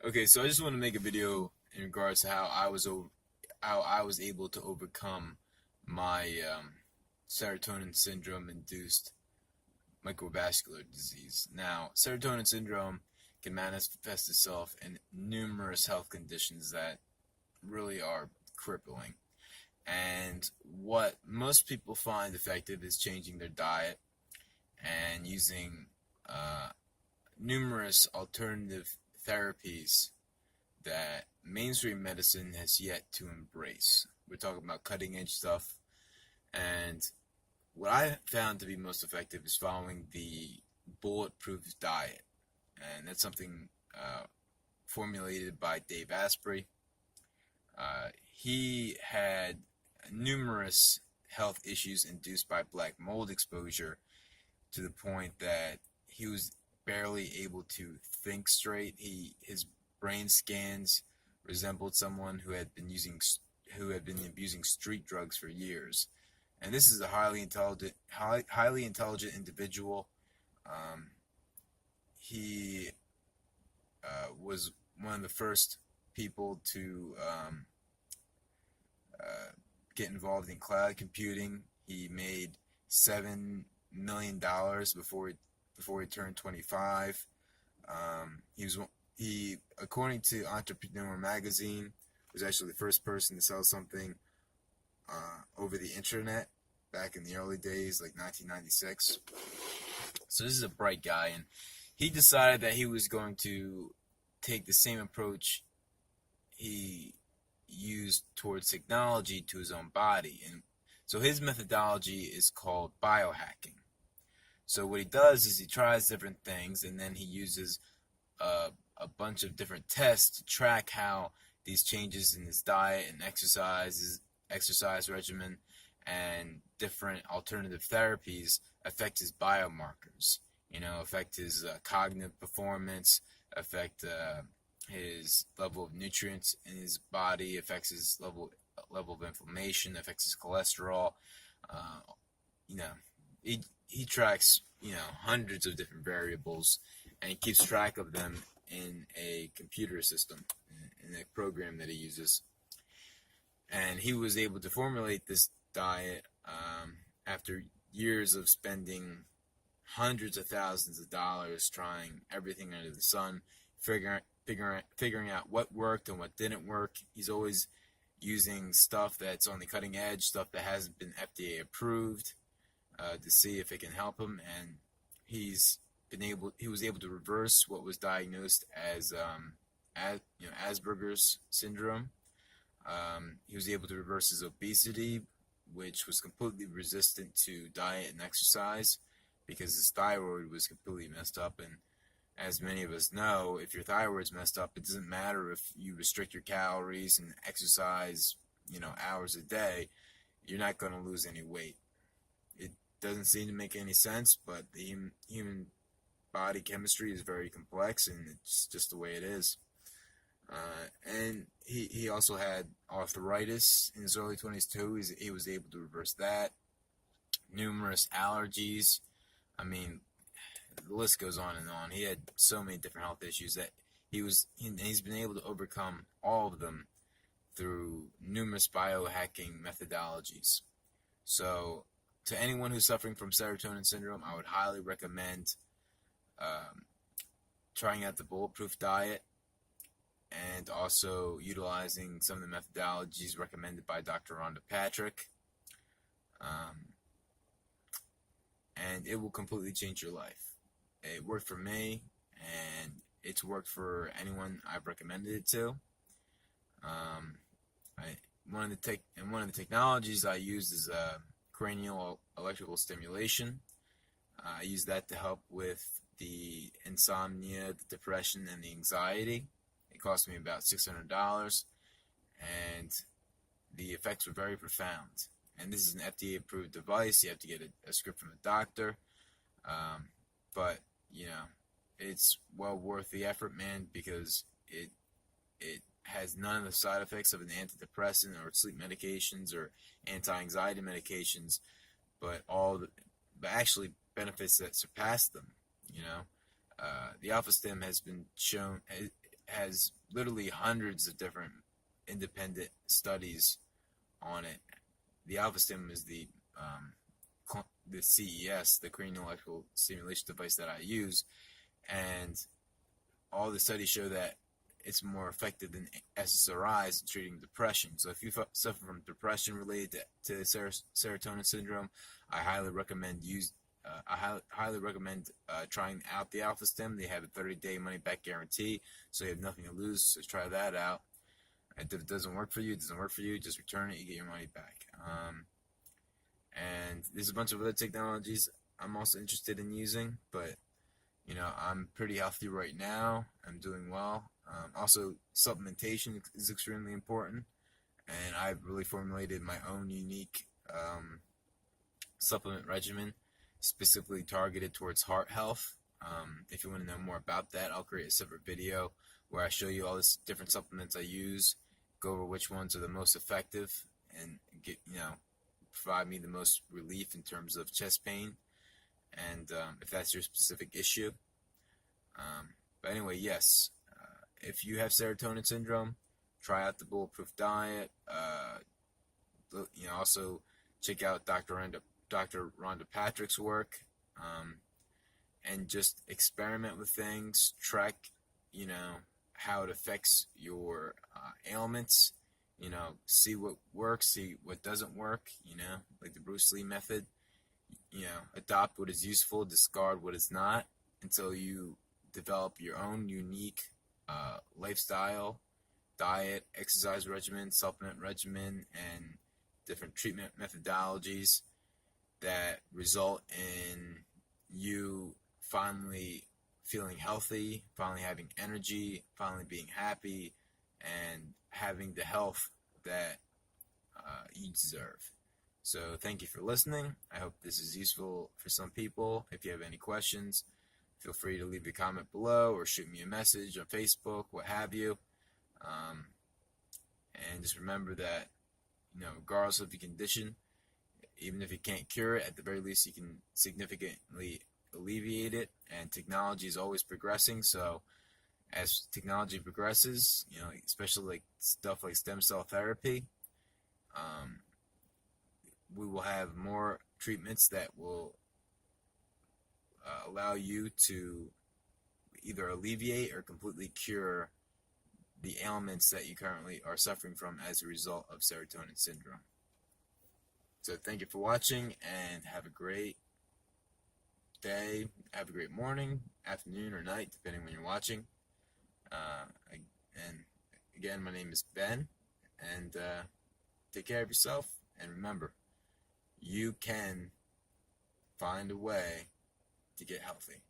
Okay, so I just want to make a video in regards to how I was able to overcome my serotonin syndrome induced microvascular disease. Now, serotonin syndrome can manifest itself in numerous health conditions that really are crippling. And what most people find effective is changing their diet and using uh, numerous alternative therapies that mainstream medicine has yet to embrace. We're talking about cutting edge stuff, and what I found to be most effective is following the Bulletproof diet, and that's something formulated by Dave Asprey. He had numerous health issues induced by black mold exposure to the point that he was barely able to think straight. His brain scans resembled someone who had been abusing street drugs for years. And this is a highly intelligent individual. Um, he was one of the first people to get involved in cloud computing. He made $7 million before he turned 25. He, according to Entrepreneur Magazine, was actually the first person to sell something over the internet back in the early days, like 1996. So this is a bright guy, and he decided that he was going to take the same approach he used towards technology to his own body. And so his methodology is called biohacking. So what he does is he tries different things, and then he uses a bunch of different tests to track how these changes in his diet and exercise regimen, and different alternative therapies affect his biomarkers. Affect his cognitive performance, affect his level of nutrients in his body, affects his level of inflammation, affects his cholesterol. Uh, you know, he tracks hundreds of different variables, and he keeps track of them in a computer system, in a program that he uses. And he was able to formulate this diet after years of spending hundreds of thousands of dollars trying everything under the sun, figuring out what worked and what didn't work. He's always using stuff that's on the cutting edge, stuff that hasn't been FDA approved, to see if it can help him. And he was able to reverse what was diagnosed as Asperger's syndrome. He was able to reverse his obesity, which was completely resistant to diet and exercise because his thyroid was completely messed up. And as many of us know, if your thyroid's messed up, it doesn't matter if you restrict your calories and exercise, hours a day, you're not going to lose any weight. It doesn't seem to make any sense, but the human body chemistry is very complex, and it's just the way it is. And he also had arthritis in his early 20s too. He was able to reverse that. Numerous allergies. I mean, the list goes on and on. He had so many different health issues that he's been able to overcome all of them through numerous biohacking methodologies. So, to anyone who's suffering from serotonin syndrome, I would highly recommend trying out the Bulletproof diet, and also utilizing some of the methodologies recommended by Dr. Rhonda Patrick. And it will completely change your life. It worked for me, and it's worked for anyone I've recommended it to. One of the technologies I use is cranial electrical stimulation. I use that to help with the insomnia, the depression, and the anxiety. It cost me about $600, and the effects were very profound. And this is an FDA-approved device. You have to get a script from a doctor. But it's well worth the effort, man, because it has none of the side effects of an antidepressant or sleep medications or anti-anxiety medications, but actually benefits that surpass them. The alpha stim has been shown has literally hundreds of different independent studies on it. The alpha stim is the CES, the cranial electrical stimulation device that I use, and all the studies show that it's more effective than SSRIs in treating depression. So if you suffer from depression related to serotonin syndrome, I highly recommend trying out the alpha stim. They have a 30-day money-back guarantee, so you have nothing to lose. So try that out. If it doesn't work for you, it doesn't work for you. Just return it. You get your money back. And there's a bunch of other technologies I'm also interested in using, but you know, I'm pretty healthy right now. I'm doing well. Also, supplementation is extremely important, and I've really formulated my own unique supplement regimen, specifically targeted towards heart health. If you want to know more about that, I'll create a separate video where I show you all the different supplements I use, go over which ones are the most effective, and provide me the most relief in terms of chest pain, and if that's your specific issue. But anyway, yes, if you have serotonin syndrome, try out the Bulletproof diet. Also check out Dr. Rhonda Patrick's work, and just experiment with things. Track, how it affects your ailments. See what works, see what doesn't work. Like the Bruce Lee method. Adopt what is useful, discard what is not, until you develop your own unique lifestyle, diet, exercise regimen, supplement regimen, and different treatment methodologies that result in you finally feeling healthy, finally having energy, finally being happy, and having the health that you deserve. So thank you for listening. I hope this is useful for some people. If you have any questions, feel free to leave a comment below or shoot me a message on Facebook, what have you. And just remember that, regardless of your condition, even if you can't cure it, at the very least you can significantly alleviate it. And technology is always progressing, so as technology progresses, especially like stuff like stem cell therapy, we will have more treatments that will allow you to either alleviate or completely cure the ailments that you currently are suffering from as a result of serotonin syndrome. So thank you for watching, and have a great day, have a great morning, afternoon, or night, depending when you're watching. And again, my name is Ben, and take care of yourself, and remember, you can find a way to get healthy.